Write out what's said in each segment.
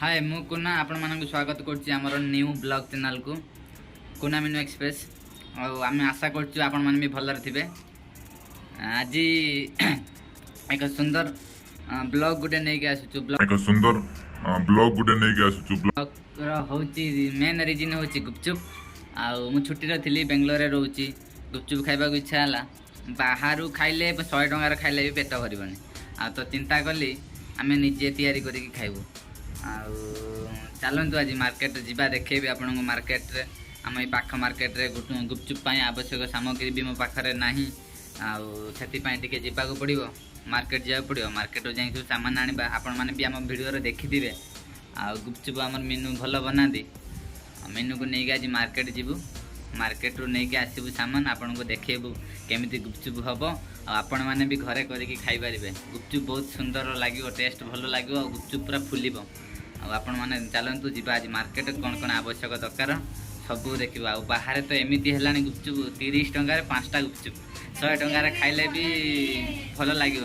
हाय मु कुना आपण मानक स्वागत करछि हमर न्यू ब्लॉग चैनल को कुना मेनू एक्सप्रेस और आम आशा करछु आपण माने भी भलर थिबे। आज एक सुंदर ब्लॉग गुटे नै के आसुछु ब्लॉग होची मेन रीजन होची गुपचुप। आ मु छुट्टी रे थिली बेंगलोर रे रहउची गुपचुप खाइबा को इच्छा हला। बाहरु खाइले 100 टंका रे खाइले भी पेट भरिबनी। आ तो चिंता कली आमे निजे तैयारी करी खाइबो। चलतु आज मार्केट जीवा देखेबी आपण को मार्केट रे आम पाख मार्केट रे गुपचुप आवश्यक सामग्री भी मो पाखरे नाही। आती जावाक पड़ो मार्केट जावाक पड़ो मार्केट जाए सब सामान आने आपण मैंने भी आम भिडियो देखिथे। आ गुपचुप आम मेनू भल बनाती मेनू को लेकिन आज मार्केट जीवु मार्केट रू नहीं आसबू सामान आपन को देखेबू केमिति गुपचुप हम आपण मैंने भी घरे करके खाई पारे। गुपचुप बहुत सुंदर लगे टेस्ट भल लगे गुपचुप पूरा फुल आपण मैंने चलतु जीवा आज मार्केट कौन कौन आवश्यक दरकार सबू देखा। बाहर तो एमती है गुपचुप 30 टंकार 5टा गुपचुप 100 टंकार खाइले भी भल लगे।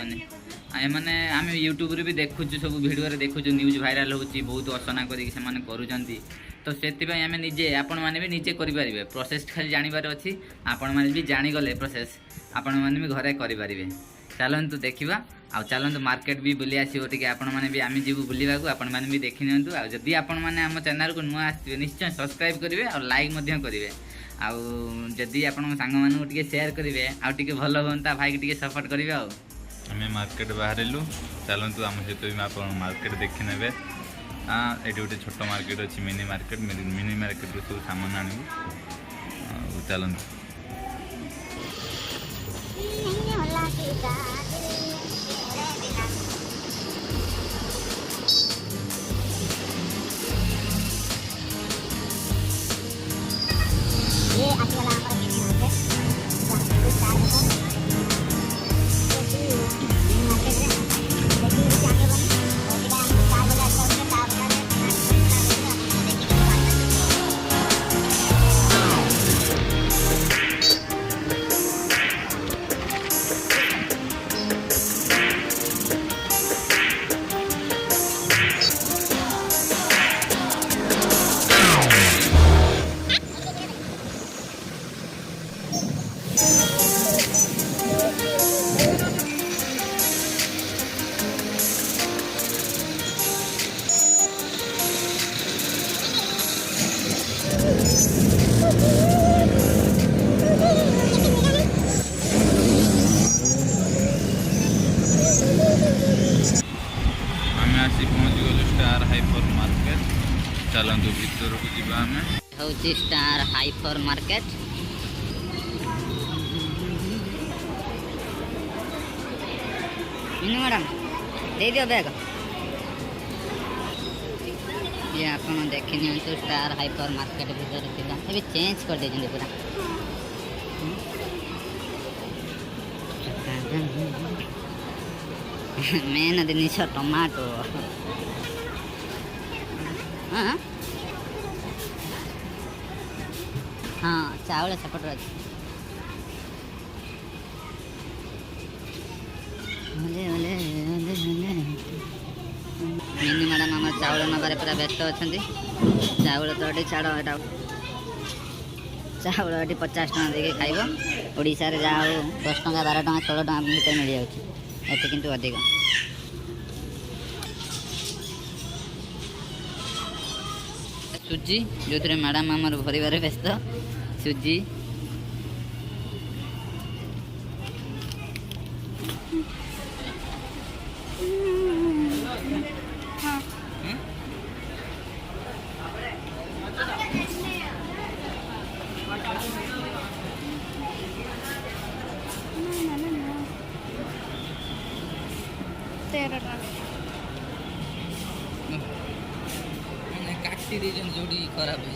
मैंने आम यूट्यूब रे भी देखुचु सब वीडियो रे देखुचु न्यूज वायरल होची बहुत असना करी से करूचंती। तो से आम निजे आपण मैंने भी निजे करें प्रोसेस खाली जानिबार अच्छी आपण मैंने भी जानीगले प्रोसेस आपण मैंने भी घरे करें। चलतु देखा आ चलतु मार्केट भी बुली आसो टे आपण मैंने भी आम जीव बुलवा को आपण मैंने भी देखी नियंतु। आ जदि आपण मैंने आम चैनल को नुआ आसवे निश्चय सब्सक्राइब करेंगे और लाइक करेंगे। आदि आपण सांग मानू टे शेयर करेंगे आगे भल हाँ भाई टे सपोर्ट करेंगे। आम मार्केट बाहरलु चलतु आम सहित भी आप मार्केट देखी ने। हाँ ये गोटे छोट मार्केट अच्छी मिनी मार्केट सब सामान आणु चलतु। ये आती वाला हमारा मिनी पहुँच गलु स्टार हाइपर मार्केट। चलतु भीतर को जीवा आम हूँ स्टार हाइपर मार्केट। मैडम दे दियो बैग ये आप देखी नि स्टार हाइपर मार्केट भीतर था ये चेंज कर दे पूरा। मेन जिनिस टमाटो हाँ हाँ चावल सेपटे अच्छे मिनी मैडम आम चाउल नबार पूरा व्यस्त अच्छा। चाउल तो ये छाड़ यहाँ चाउल ये 50 टका देके खाइब। ओडिशा रे जहाँ 10 टका 12 टका 16 टका भीतर मिल जाए ये किंतु अधिक। सुजी जो थे मैडम आमर भरबार व्यस्त सुजी काटी दीजन जोड़ी खराब है।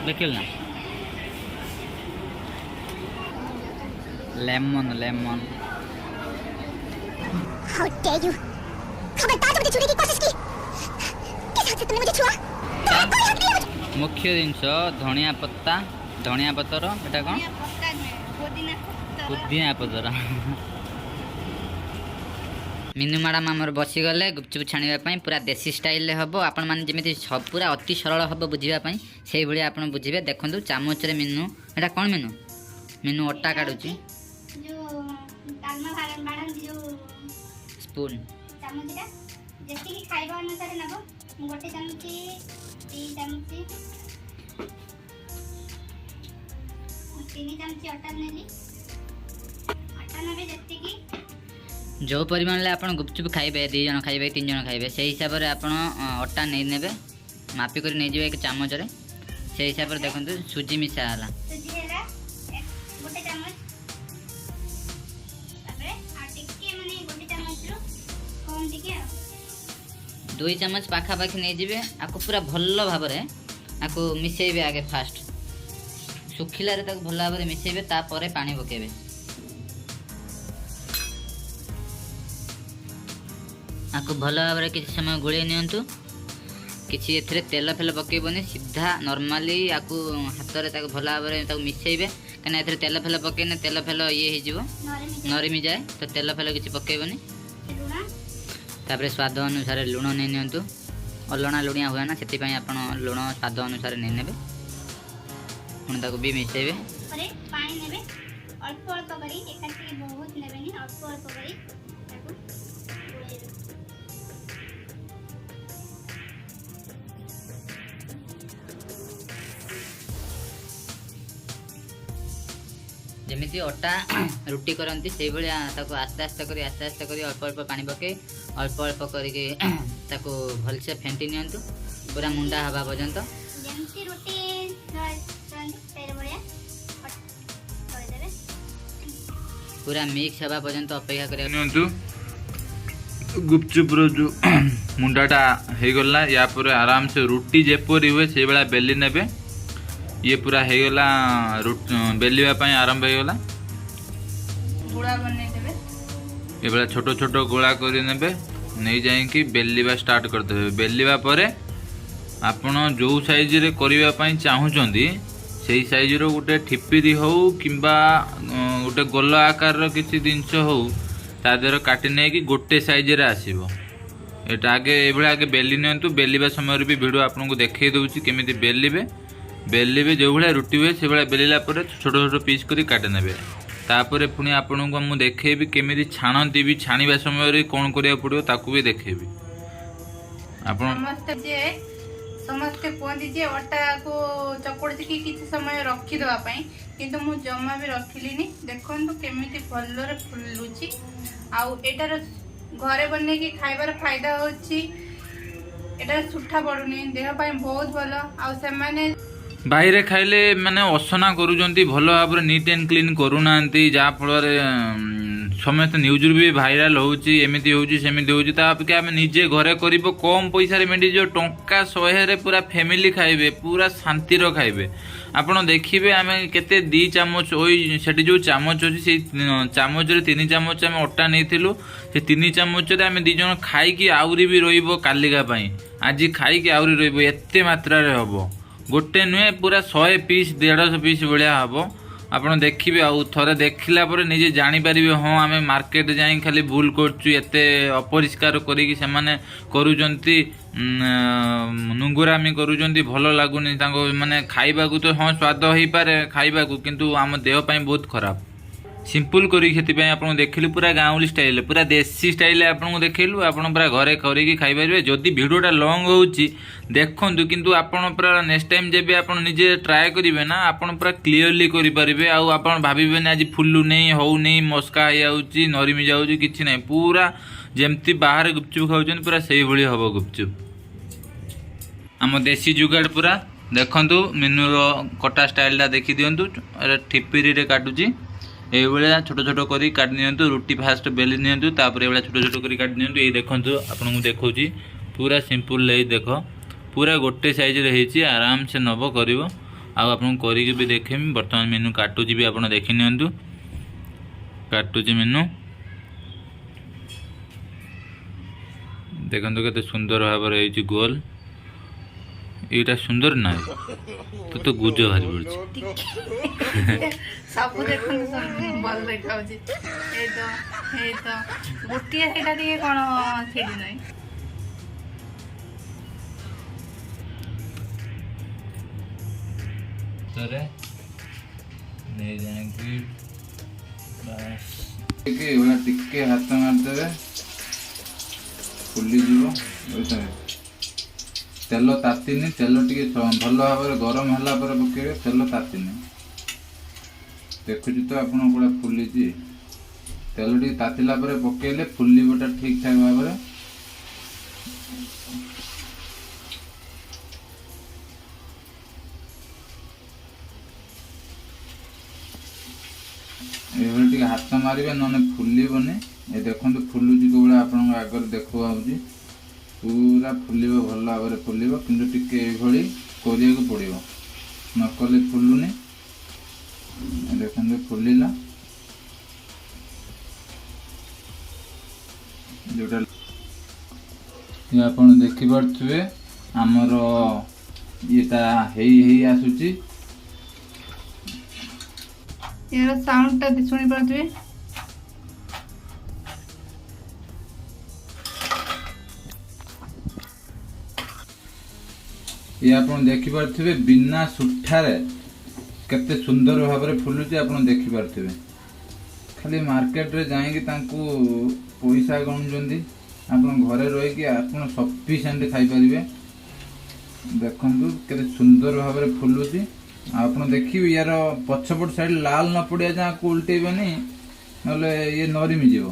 देखिल ना lemon lemon How dare you? खबरदार मुझे छूने की कोशिश की। किस हद से तुमने मुझे छुआ? मुख्य जिनस धनिया पत्ता धनिया पतर एटा कौन पुदीना पतर मीनू मैडम आमर बसीगले गुपचुप छाणवाई पूरा देसी स्टाइल हम आपण मैंने जमी पूरा अति सरल हम बुझापी से भाई आप बुझे देखो चामच मीनू एटा कौन मीनू मीनू अटा काटुची स्पून जो परिमाण में आप गुपचुप खाइबे 2 जन खाइबे 3 जन खाइबे से हिसाब से आप अटा नहीं नेबे मापिक नहीं जाए एक चामच रे से हिसाब से देखो सुजी मिसा है 2 चामच पाखापाखि नहीं जाए आपको पूरा भल भाव आपको मिसेबे आगे फास्ट सुखिलारे भल भाव मिसेबे तापर पानी पकेबे आपको भल भाव किसी समय गोले नियंतु किसी एथरे तेल फेल पकेबनी सीधा नॉर्मली आपको हाथ में भल भाव मिसेबे कहीं एथरे तेल फेल पकेने तेल फेल ये हो नरमी जाए तो तेल फेल किसी पकेबनी तापर स्वाद अनुसार लुण नहीं नियंतु अलणा लुणिया हुए ना से आप लुण स्वाद अनुसार नहीं नेबे पुणी ताको भी मिसेबे अल्प अल्प करी एकाठी बहुत नेबेनी अल्प अल्प करी ताको जमीती अटा रुटी करती से भाई आस्ते आस्ते करी अल्प अल्प पानी पके अल्प अल्प करके भलसे फेंटी नियंतु पूरा मुंडा हवा पर्यंत जेमती रोटी तेरे बड़िया कर देबे पूरा मिक्स हवा पर्यंत अपेक्षा करिया नियंतु गुपचुप रो जो मुंडाटा हो गला या पर आराम से रुटी जेपरी हुए से बेला बेली नेबे ये पूरा हो गला बेलिया आरंभ हो गला गुड़ा बने देबे ये बेला छोट छोट गोला करी नेबे नहीं जाइए बेलिवा स्टार्ट कर देबे बेलिवा परे आपण जो साइज रे करिवा पई चाहुचंदी सेही साइज रो गुटे ठिपिरी हो किंबा गुटे गोल आकार रो किसी जिनस हो ता देर काटी नै कि गोटे साइज रे आसीबो एटा आगे एबळे आगे बेली नियंतु बेलिबा समय रे भी वीडियो आपन को देखै दउची केमिति बेलिबे जो भाई रुटी हुए से भाई बेलिला छोट छोट पीस करी काटे नेबे तापर पुणी आपन को मु देखेबी केमिति छाणती भी छाणीबा समय रे कोन करिया पड़ियो ताकू भी देखेबी आपन समस्ते कहते जे अटा को चकुड़ी कि किसी समय रखी दवा पाई किंतु मु जमा भी रखिलिनी देखंतु केमिति भलरे फुलुची आउ एटार घरे बने की खाइबार फायदा होची एटार सुठा पड़ुनी देह पाई बहुत भलो आउ से माने बाहर खाइले माने असना करूचंती भल भाव नीट एंड क्लीन करूना जहाँ फल समस्त न्यूज भी भाइराल होची एमती होची सेमती होची ता अपेक्षा आम निजे घरे करिबो कम पैसा रे मिली जो टंका 100 रे पूरा फैमिली खाइबे पूरा शांति रो खाइबे आपण देखिबे आमे केते 2 चामच ओई सेठी जो चामच होची से चामच रे 3 चामच आमे अटा नेथिलु से 3 चामच रे आमे 2 जन खाई की आउरी भी रहिबो कालिगा पई आज खाई की आउरी रहिबो एते मात्रा रे हबो गोटे नुहे पूरा 100 पीस 150 पीस भाया हम आप देखिए आउ थे देखला निजे जापर हाँ आम मार्केट जाई खाली भूल करते अपरिष्कार करुँच नुंगुरामी करुँच भल लगुनि माने खाइबा तो हाँ स्वाद हो पारे खाइबा किंतु आम देह बहुत खराब सिंपल करी आपको देखिलु पूरा गाँवली स्टाइल पूरा देसी स्टाइल आपको देखिलु आप पूरा घरे करके खाइपारे जदि वीडियोटा लंग होची देखंतु किंतु आपण पूरा नेक्स्ट टाइम जब आप निजे ट्राए करेंगे ना आप पूरा क्लीयरली करेंगे आउ आप भावे आज फुलू नहीं हो नहीं मस्का हो नरमी जाऊँगी कि ना पूरा जमती बाहर गुपचुप खाऊँ पूरा से भाई हम गुपचुप आम देसी जुगाड़ पूरा देखंतु मेनू कटा स्टाइलटा देखी दिंतु ठिपिरी काटुची ये छोट छोट करी काट नियंतु रुटी फास्ट बेली नियंतु तापर ये छोट छोट करी काट नियंतु ये देखंतु आपको देखौची पूरा सिंपल ले देखो पूरा गोटे साइज रे हेची आराम से नब करिवो आ आपन करी भी देखेमी वर्तमान मेनू काटुची भी आपन देखि नियंतु काटुची मेनू देखंतु केते सुंदर भाव रे हेची गोल ଏଇଟା ସୁନ୍ଦର ନା ତୁ ତ ଗୁଜ ବାହାରି ପଡୁଛି। ସବୁ ଦେଖନ୍ତୁ ସବୁ ଭଲ ଦେଖାଉଛି। ଏଇ ତ ଗୋଟିଏ ସେଇଟା ଟିକେ କଣ ଛିଡ଼ି ନାହିଁ। ଏଇଭଳିଆ ଟିକେ ହାତ ମାରିଦେବେ ଫୁଲିଯିବ। ତେଲ ତାତିନି, ତେଲ ଟିକେ ଭଲ ଭାବରେ ଗରମ ହେଲା ପରେ ପକେଇବେ। ତେଲ ତାତିନି, ଦେଖୁଛି ତ ଆପଣ ପୁରା ଫୁଲିଛି। ତେଲ ଟିକେ ତାତିଲା ପରେ ପକେଇଲେ ଫୁଲିବଟା ଠିକ୍ ଠାକ୍ ଭାବରେ। ଏଇଭଳି ଟିକେ ହାତ ମାରିବେ, ନହେଲେ ଫୁଲିବନି। ଏ ଦେଖନ୍ତୁ ଫୁଲୁଛି କୋଉଭଳିଆ ଆପଣଙ୍କ ଆଗରେ ଦେଖାଉଛି। ପୁରା ଫୁଲିବ, ଭଲ ଭାବରେ ଫୁଲିବ, କିନ୍ତୁ ଟିକେ ଏଇଭଳି କରିବାକୁ ପଡ଼ିବ, ନକଲେ ଫୁଲୁନି। ଦେଖନ୍ତୁ ଫୁଲିଲା। ଯୋଉଟା ଆପଣ ଦେଖିପାରୁଥିବେ ଆମର ଇଏଟା ହେଇ ଆସୁଛି। ଏହାର ସାଉଣ୍ଡଟା ଶୁଣିପାରୁଥିବେ। ଇଏ ଆପଣ ଦେଖିପାରୁଥିବେ ବିନା ସୁଠାରେ କେତେ ସୁନ୍ଦର ଭାବରେ ଫୁଲୁଛି ଆପଣ ଦେଖିପାରୁଥିବେ। ଖାଲି ମାର୍କେଟରେ ଯାଇକି ତାଙ୍କୁ ପଇସା ଗଣୁଛନ୍ତି, ଆପଣ ଘରେ ରହିକି ଆପଣ ସଫିସିଏଣ୍ଟ ଖାଇପାରିବେ। ଦେଖନ୍ତୁ କେତେ ସୁନ୍ଦର ଭାବରେ ଫୁଲୁଛି। ଆଉ ଆପଣ ଦେଖିବେ ୟାର ପଛପଟ ସାଇଡ୍ ଲାଲ ନ ପଡ଼ିଆ ଯାହାକୁ ଉଲଟେଇବେନି, ନହେଲେ ଇଏ ନରିମି ଯିବ।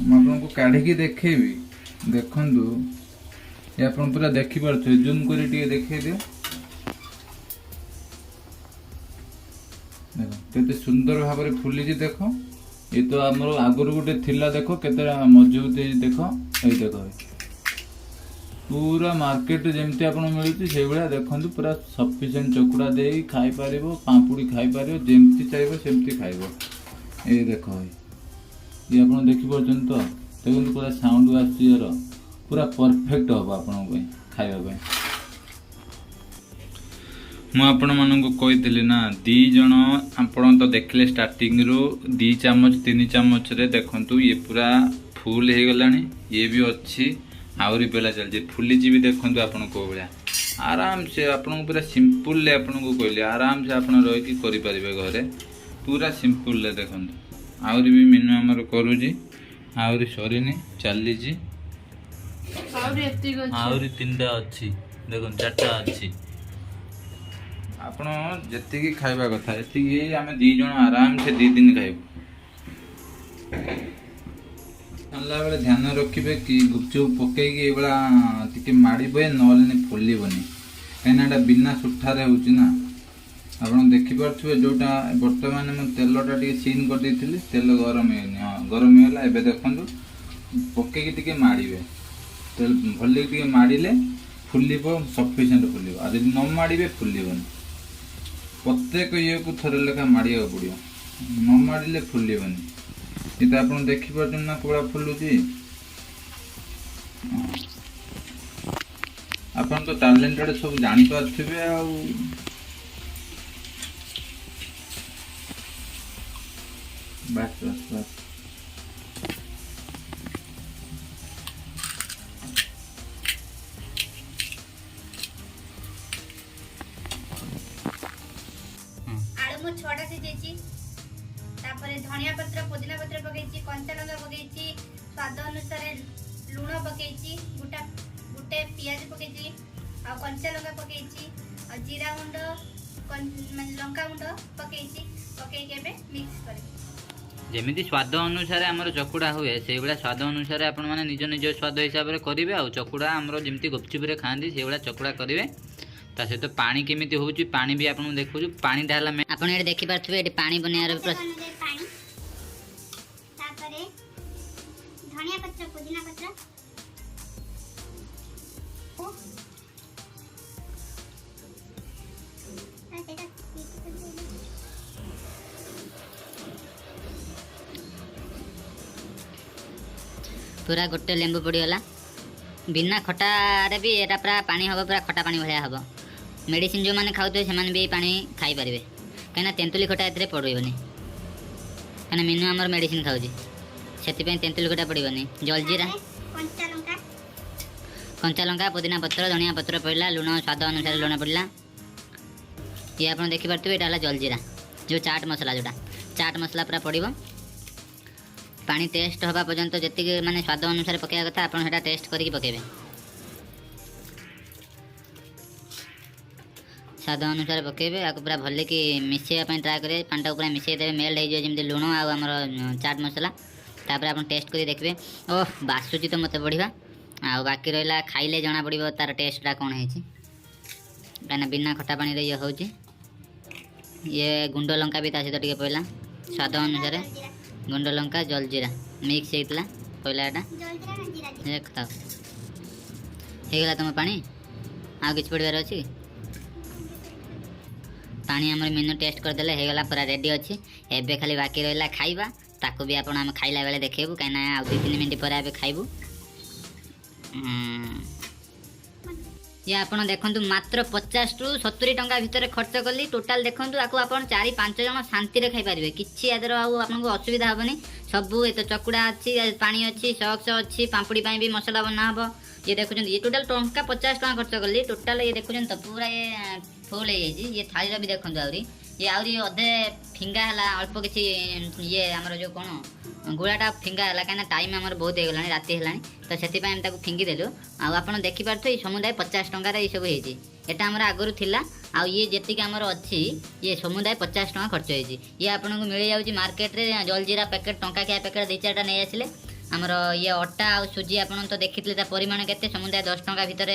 ମୁଁ ଆପଣଙ୍କୁ କାଢ଼ିକି ଦେଖେଇବି। ଦେଖନ୍ତୁ ଏ ଆପଣ ପୁରା ଦେଖିପାରୁଥିବେ, ଜୁମ୍ କରି ଟିକେ ଦେଖେଇ ଦିଅ। ଦେଖ କେତେ ସୁନ୍ଦର ଭାବରେ ଫୁଲିଛି। ଦେଖ ଏ ତ ଆମର ଆଗରୁ ଗୋଟେ ଥିଲା, ଦେଖ କେତେ ମଜବୁତ ହେଇଛି। ଦେଖ ଏଇ ଦେଖ ପୁରା ମାର୍କେଟରେ ଯେମିତି ଆପଣ ମିଳୁଛି ସେଇଭଳିଆ। ଦେଖନ୍ତୁ ପୁରା ସଫିସିଏଣ୍ଟ ଚକୁଡ଼ା ଦେଇ ଖାଇପାରିବ, ପାମ୍ପୁଡ଼ି ଖାଇପାରିବ, ଯେମିତି ଚାହିଁବ ସେମିତି ଖାଇବ। ଏଇ ଦେଖ ଇଏ ଆପଣ ଦେଖିପାରୁଛନ୍ତି ତ। ଦେଖନ୍ତୁ ପୁରା ସାଉଣ୍ଡ ଆସୁଛି, ୟାର ପୁରା ପରଫେକ୍ଟ ହେବ ଆପଣଙ୍କ ପାଇଁ ଖାଇବା ପାଇଁ। ମୁଁ ଆପଣମାନଙ୍କୁ କହିଥିଲି ନା, 2 ଜଣ ଆପଣ ତ ଦେଖିଲେ ଷ୍ଟାର୍ଟିଂରୁ 2 ଚାମଚ 3 ଚାମଚରେ ଦେଖନ୍ତୁ ଇଏ ପୁରା ଫୁଲ ହେଇଗଲାଣି। ଇଏ ବି ଅଛି, ଆହୁରି ବେଲା ଚାଲିଛି, ଫୁଲିଯିବି। ଦେଖନ୍ତୁ ଆପଣ କେଉଁ ଭଳିଆ ଆରାମସେ ଆପଣଙ୍କୁ ପୁରା ସିମ୍ପୁଲରେ ଆପଣଙ୍କୁ କହିଲେ ଆରାମସେ ଆପଣ ରହିକି କରିପାରିବେ ଘରେ, ପୁରା ସିମ୍ପୁଲରେ। ଦେଖନ୍ତୁ ଆହୁରି ବି ମେନୁ ଆମର କରୁଛି, ଆହୁରି ସରିନି, ଚାଲିଛି। ଆହୁରି 3ଟା ଅଛି, ଦେଖନ୍ତୁ 4ଟା ଅଛି। ଆପଣ ଯେତିକି ଖାଇବା କଥା ଏତିକି ଆମେ 2 ଜଣ ଆରାମସେ 2 ଦିନ ଖାଇବୁ। ଆଣିଲା ବେଳେ ଧ୍ୟାନ ରଖିବେ କି ଗୁପଚୁପ ପକେଇକି ଏଇଭଳିଆ ଟିକେ ମାଡ଼ିବେ, ନହେଲେ ଫୁଲିବନି। କାହିଁକିନା ଏଇଟା ବିନା ସୁଠାରେ ହେଉଛି ନା। ଆପଣ ଦେଖିପାରୁଥିବେ ଯୋଉଟା ବର୍ତ୍ତମାନ ମୁଁ ତେଲଟା ଟିକେ ସିନ୍ କରିଦେଇଥିଲି, ତେଲ ଗରମ ହେଇନି। ହଁ ଗରମ ହେଇଗଲା। ଏବେ ଦେଖନ୍ତୁ ପକେଇକି ଟିକେ ମାଡ଼ିବେ, ଭଲକି ଟିକେ ମାଡ଼ିଲେ ଫୁଲିବ, ସଫିସିଏଣ୍ଟ ଫୁଲିବ। ଆଉ ଯଦି ନ ମାଡ଼ିବେ ଫୁଲିବନି। ପ୍ରତ୍ୟେକ ଇଏକୁ ଥରେ ଲେଖା ମାଡ଼ିବାକୁ ପଡ଼ିବ, ନ ମାଡ଼ିଲେ ଫୁଲିବନି। କିନ୍ତୁ ଆପଣ ଦେଖିପାରୁଛନ୍ତି ନା କୋଉଭଳିଆ ଫୁଲୁଛି। ଆପଣ ତ ଟ୍ୟାଲେଣ୍ଟେଡ୍, ସବୁ ଜାଣିପାରୁଥିବେ ଆଉ। ବାସ୍ ବାସ୍ ବାସ୍। ଆଳୁ ମୁଁ 6ଟା ସିଝେଇଛି। ତାପରେ ଧନିଆ ପତ୍ର, ପୁଦିନା ପତ୍ର ପକେଇଛି, କଞ୍ଚା ଲଙ୍କା ପକେଇଛି, ସ୍ୱାଦ ଅନୁସାରେ ଲୁଣ ପକେଇଛି, ଗୋଟେ ପିଆଜ ପକେଇଛି, ଆଉ କଞ୍ଚା ଲଙ୍କା ପକେଇଛି, ଆଉ ଜିରା ଗୁଣ୍ଡ, ଲଙ୍କା ଗୁଣ୍ଡ ପକେଇଛି। ପକେଇକି ଏବେ ମିକ୍ସ କରିବି। ଯେମିତି ସ୍ୱାଦ ଅନୁସାରେ ଆମର ଚକୁଡ଼ା ହୁଏ, ସେଇଭଳିଆ ସ୍ୱାଦ ଅନୁସାରେ ଆପଣମାନେ ନିଜ ନିଜ ସ୍ୱାଦ ହିସାବରେ କରିବେ। ଆଉ ଚକୁଡ଼ା ଆମର ଯେମିତି ଗୁପଚୁପରେ ଖାଆନ୍ତି ସେଇଭଳିଆ ଚକୁଡ଼ା କରିବେ। ତା ସହିତ ପାଣି କେମିତି ହେଉଛି, ପାଣି ବି ଆପଣଙ୍କୁ ଦେଖାଉଛୁ। ପାଣିଟା ହେଲା ଆପଣ ଏଠି ଦେଖିପାରୁଥିବେ, ଏଠି ପାଣି ବନେଇବାର ପାଣି, ତାପରେ ଧନିଆ ପତ୍ର, ପୁଦିନା ପତ୍ର, ପୁରା ଗୋଟେ ଲେମ୍ବୁ ପଡ଼ିଗଲା। बिना खटारे भी एटा पूरा पानी हम पूरा खटा पानी भाया हम मेडिसिन जो मैंने खाऊ से भी पानी खाई पारे कहीं तेंतुली खटा ए पड़ोनी कहीं मीनू आमर मेडिसिन खाऊँ से तेंतुली खटा पड़ोनी जलजीरा कंचा लंका पुदीना पत्र धनिया पत्र पड़ला लुण स्वाद अनुसार लुण पड़ला ये आप देखिपे यहाँ जलजीरा जो चाट मसला जोटा चाट मसला पूरा पड़ो पानी टेस्ट हवा पर्यंत जी माने स्वाद अनुसार पकड़ा कथा आप टेस्ट करके पकेबे स्वाद अनुसार पकेबे आपको पूरा भल कि मिसेवाई ट्राए करेंगे पानी टाक पूरा मिसई देवे मेल्ट हो जमी लुण आमर चाट मसला तापर आप टेस्ट कर देखिए ओह बासुची तो मत बढ़िया आ बाकी रहा खाइले जना पड़ो तार टेस्टा कौन है कहीं बिना खटा पानी ये हूँ ये गुंड लंका भी सहित टे पड़ा स्वाद अनुसार गुंड लंका जलजीरा मिक्स होता पहला यहाँ खाओ होगला तुम पानी आ कि पड़वार अच्छी पानी आम मेनू टेस्ट करदे होगला पूरा रेडी अच्छी एवं खाली बाकी रहा खाइबा ताको भी आप खाइला बेले देखेबू कहीं आ 2-3 मिनट पर आबे खाइबू ये आपन देखंतु मात्र 50 रु 70 टंका भितर खर्च कली टोटाल देखंतु आको आपन 4-5 जन शांति रे खाई पारिबे किछि आदर आपनको असुविधा हबनी सबू ए तो चकुड़ा अच्छी पानी अच्छी सॉक्स अच्छी पांपड़ी पाई भी मसला बना हबो ये देखुछन ये टोटाल टंका 50 टंका खर्च कली टोटाल ये देखुछन तो पूरा ये फुल है ये थाली रा भी देखंतु आउरी ये आउरी अधे फिंगा हला अल्प किछि ये हमर जो कोन गुड़ाटा फिंगा है कहीं टाइम आम बहुत होगा राति है तो से फिंगी देलु आप देखिपे समुदाय 50 टंकार ये सब होता आम आगुरी थिला आ ये जी आमर अच्छी ये समुदाय 50 टंका खर्च होती ये आपको मिल जाऊँगी मार्केट में जलजीरा पैकेट टंका क्या पैकेट 2-4टा नहीं आसिले आमर ये अटा आ सुजी आप तो देखी परिमाण के समुदाय 10 टंका भितर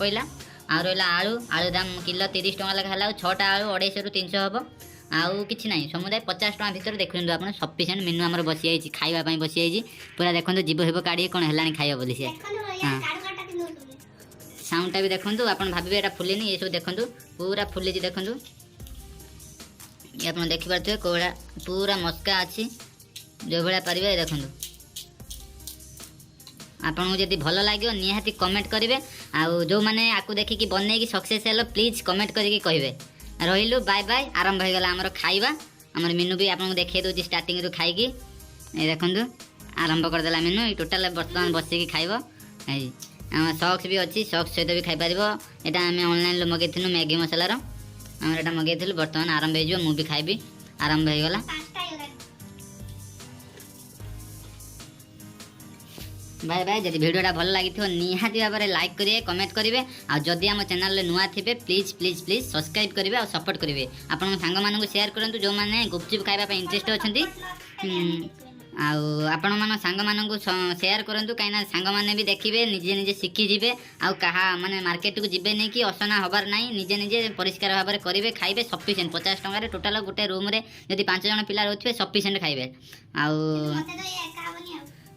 पड़ा आ रहा आलू आलू दाम किलो 30 टंका लगा है 6टा आलू 250 ରୁ 300 हम आउ कि ना समुदाय 50 टंका भितर देखते आप सफिसीयंट मेनू आम बसी जाइए खावाई बसी जाइए पूरा देखो जीव हिब काढ़ी कौन है खाइब बोली सी साउंडटा भी देखो आप भावे यहाँ फुलनी ये सब देखो पूरा फुली देखो ये आप देखिपे कौड़ा पूरा मस्का अच्छी जो भाया पारे देखो आपको जब भल लगे निहाती कमेंट करेंगे आउ जो मैंने आपको देखिकी बनई सक्सेस हेलो प्लीज कमेंट करके कहे रही बाय बाय आरंभ हो गला आमर खाइबा आमर मेनू भी आपको देखे दूसरी स्टार्टिंग रू खाई देखु आरंभ करदेला मेनू टोटाल बर्तमान बसिकी खाइब सॉक्स भी अच्छी सॉक्स सहित भी खाई पार यहाँ आम ऑनलाइन मगेलु मैगी मसलार आम यहाँ मगेलु बर्तमान आरंभ हो मुझे खाइबी आरंभ हो गला बाय बाय जब वीडियोटा भल लगी निहाती भाव में लाइक करेंगे कमेंट करेंगे आ जदि आम चैनल नुआ थे प्लीज प्लीज प्लीज सब्सक्राइब करेंगे और सपोर्ट करेंगे आपण सांग मानू शेयर करूँ जो मैंने गुपचुप खाइबा इंटरेस्ट अच्छी आपण मान सांग मानू शेयर करूँ कहीं सांग मैंने भी देखिए निजे निजे शिखिजे आउ कहा माने मार्केट को जीवे नहीं कि असना हबार ना निजे निजे परिष्कार भाव में करेंगे खाइबे सफिसीयंट 50 टंकार टोटाल गोटे रूम रे जदि 5 जन पिला रोथे सफिसीयंट खाइबे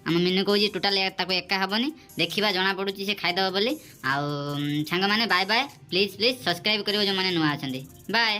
आम मेनू कौन टोटाल एका हेनी देखा जना पड़ी से खाईदेव बोली आउ सांग मैंने bye bye please please subscribe करेंगे जो मैंने नुआ अच्छा बाय।